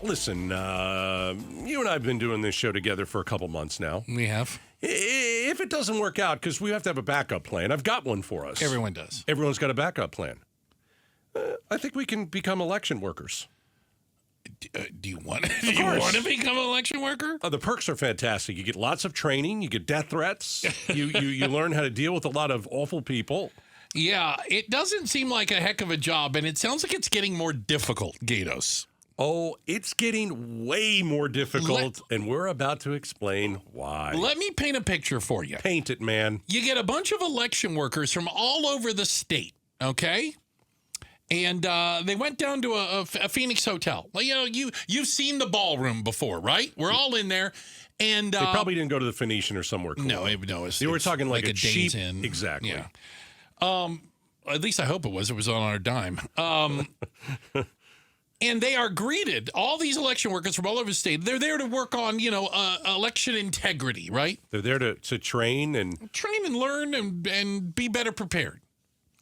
Listen, you and I have been doing this show together for a couple months now. We have. If it doesn't work out, because we have to have a backup plan, I've got one for us. Everyone does. Everyone's got a backup plan. I think we can become election workers. Do you want to become an election worker? The perks are fantastic. You get lots of training. You get death threats. You learn how to deal with a lot of awful people. Yeah, it doesn't seem like a heck of a job, and it sounds like it's getting more difficult, Gaydos. Oh, it's getting way more difficult, and we're about to explain why. Let me paint a picture for you. Paint it, man. You get a bunch of election workers from all over the state, okay? And they went down to a Phoenix hotel. Well, you've seen the ballroom before, right? We're all in there. And they probably didn't go to the Phoenician or somewhere cool. No, they were talking like a cheap, Days Inn. Exactly. Yeah. At least I hope it was. It was on our dime. And they are greeted, all these election workers from all over the state. They're there to work on, election integrity, right? They're there to train and learn and be better prepared.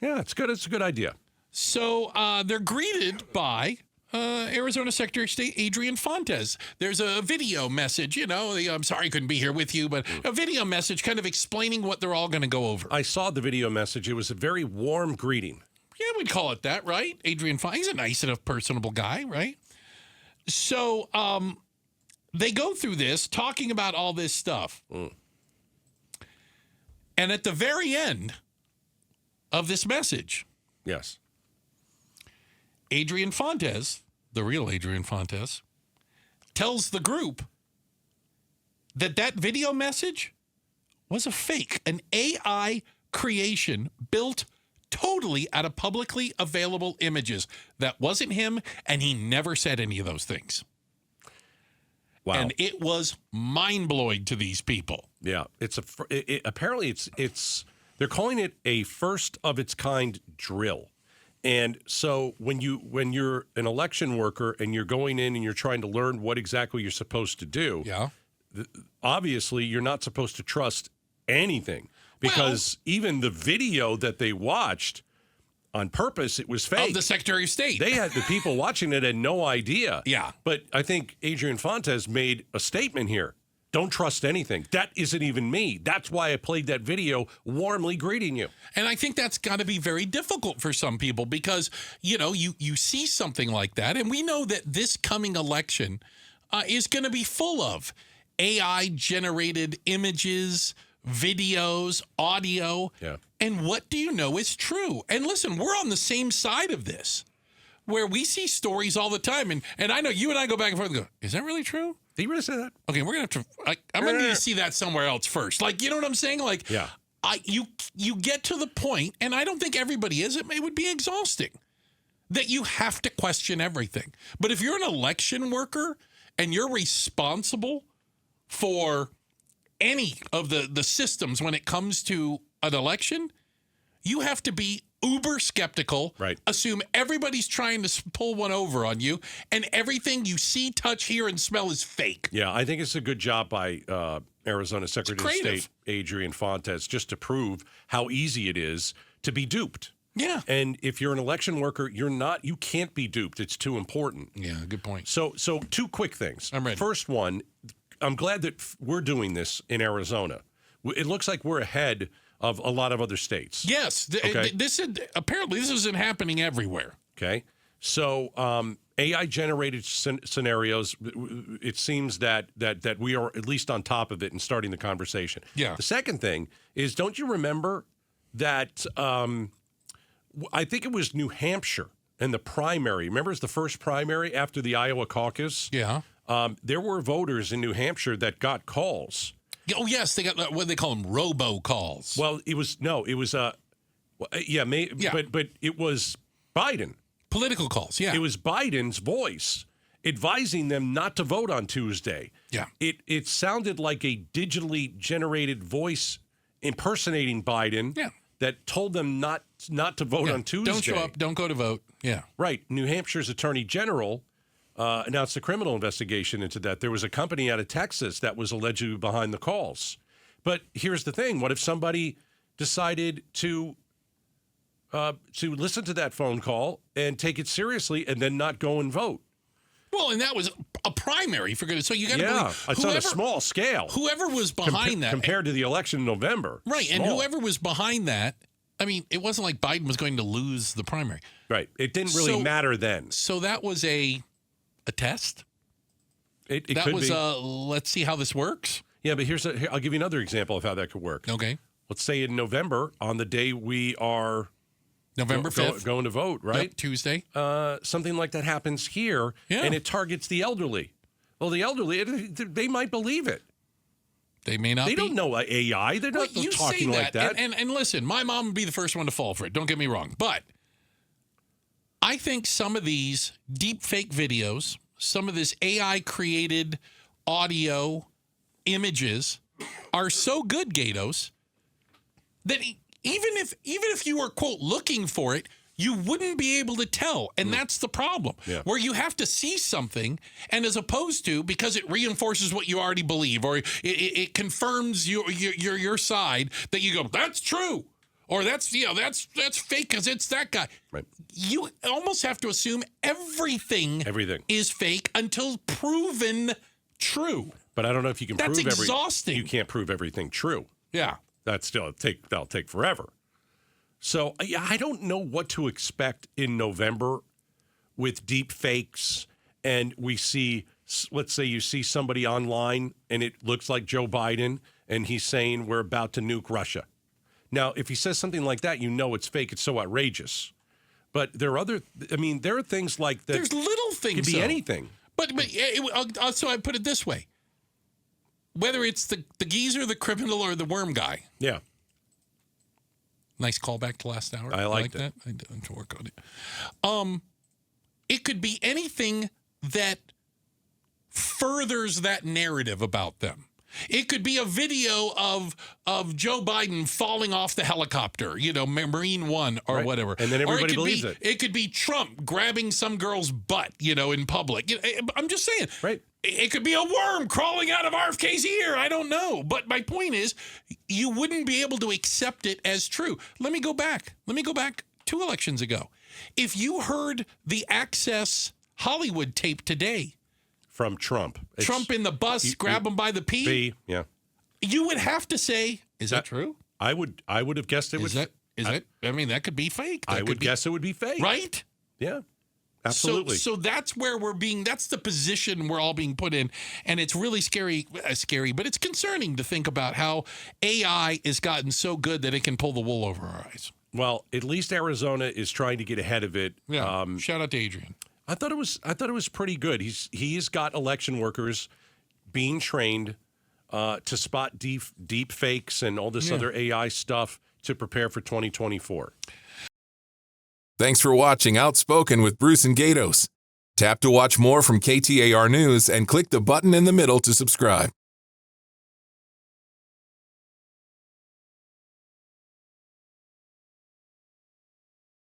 Yeah, it's good. It's a good idea. So they're greeted by Arizona Secretary of State Adrian Fontes. There's a video message, I'm sorry I couldn't be here with you, but a video message kind of explaining what they're all going to go over. I saw the video message. It was a very warm greeting. Yeah, we'd call it that, right? Adrian Fontes, he's a nice enough, personable guy, right? So they go through this, talking about all this stuff. And at the very end of this message, yes, Adrian Fontes, the real Adrian Fontes, tells the group that video message was a fake, an AI creation built totally out of publicly available images. That wasn't him, and he never said any of those things. Wow. And it was mind-blowing to these people. Yeah, apparently they're calling it a first of its kind drill. And so when you're an election worker and you're going in and you're trying to learn what exactly you're supposed to do, obviously you're not supposed to trust anything because even the video that they watched on purpose, it was fake. Of the Secretary of State. The people watching it had no idea. Yeah. But I think Adrian Fontes made a statement here. Don't trust anything. That isn't even me. That's why I played that video warmly greeting you. And I think that's got to be very difficult for some people because, you see something like that. And we know that this coming election is going to be full of AI-generated images, videos, audio. Yeah. And what do you know is true? And listen, we're on the same side of this where we see stories all the time. And I know you and I go back and forth and go, is that really true? Did you really say that? Okay, we're going to have to, I'm going to need to see that somewhere else first. Like, you know what I'm saying? Like, yeah. You get to the point, and I don't think everybody is, it would be exhausting, that you have to question everything. But if you're an election worker and you're responsible for any of the systems when it comes to an election, you have to be uber skeptical, right? Assume everybody's trying to pull one over on you, and everything you see, touch, hear, and smell is fake. Yeah, I think it's a good job by Arizona Secretary of State Adrian Fontes just to prove how easy it is to be duped. Yeah. And if you're an election worker, you can't be duped. It's too important. Yeah, good point. So two quick things. I'm ready. First one, I'm glad that we're doing this in Arizona. It looks like we're ahead of a lot of other states. Yes. Apparently this isn't happening everywhere. Okay. So AI-generated scenarios, it seems that we are at least on top of it and starting the conversation. Yeah. The second thing is, don't you remember that I think it was New Hampshire in the primary. Remember, it's the first primary after the Iowa caucus? Yeah. There were voters in New Hampshire that got calls. Oh, yes, they got what they call them, robocalls. Well, it was but it was Biden. Political calls, yeah. It was Biden's voice advising them not to vote on Tuesday. Yeah. It sounded like a digitally generated voice impersonating Biden that told them not to vote on Tuesday. Don't show up, don't go to vote. Yeah. Right. New Hampshire's Attorney General announced a criminal investigation into that. There was a company out of Texas that was allegedly behind the calls. But here's the thing. What if somebody decided to listen to that phone call and take it seriously and then not go and vote? Well, and that was a primary for goodness. So you got to believe it's on a small scale. Whoever was behind that, compared to the election in November, right? small. And whoever was behind that, I mean, it wasn't like Biden was going to lose the primary, right? It didn't really matter then. So that was a test. It that could was be. Let's see how this works. Yeah, but here, I'll give you another example of how that could work. Okay. Let's say in November, on the day we are November 5th. Going to vote, right? Yep, Tuesday. Something like that happens here, and it targets the elderly. Well, the elderly, they might believe it. They may not. They don't know AI. They're not talking like that. And listen, my mom would be the first one to fall for it. Don't get me wrong. But I think some of these deep fake videos, some of this AI-created audio images are so good, Gaydos, that even if you were, quote, looking for it, you wouldn't be able to tell. And that's the problem, where you have to see something, and as opposed to, because it reinforces what you already believe, or it confirms your side, that you go, that's true, or that's fake because it's that guy. Right. You almost have to assume everything is fake until proven true. But I don't know if you can prove everything. That's exhausting. You can't prove everything true. Yeah. That'll take forever. So I don't know what to expect in November with deep fakes, and we see, let's say you see somebody online and it looks like Joe Biden and he's saying we're about to nuke Russia. Now, if he says something like that, you know it's fake. It's so outrageous. But there are there are things like that. There's little things. It could be anything. But so I put it this way. Whether it's the geezer, the criminal, or the worm guy. Yeah. Nice callback to last hour. I liked that. I didn't to work on it. It could be anything that furthers that narrative about them. It could be a video of Joe Biden falling off the helicopter, Marine One or whatever. And then everybody believes it. It could be Trump grabbing some girl's butt, in public. I'm just saying. Right. It could be a worm crawling out of RFK's ear. I don't know. But my point is, you wouldn't be able to accept it as true. Let me go back 2 elections ago. If you heard the Access Hollywood tape today, from Trump in the bus, grab him by the pee. Yeah. You would have to say, is that true? I would have guessed it would. I mean, that could be fake. I would guess it would be fake. Right? Yeah. Absolutely. So that's where that's the position we're all being put in. And it's really scary, but it's concerning to think about how AI has gotten so good that it can pull the wool over our eyes. Well, at least Arizona is trying to get ahead of it. Yeah. Shout out to Adrian. I thought it was pretty good. He's got election workers being trained to spot deep fakes and all this other AI stuff to prepare for 2024. Thanks for watching Outspoken with Bruce and Gaydos. Tap to watch more from KTAR News and click the button in the middle to subscribe.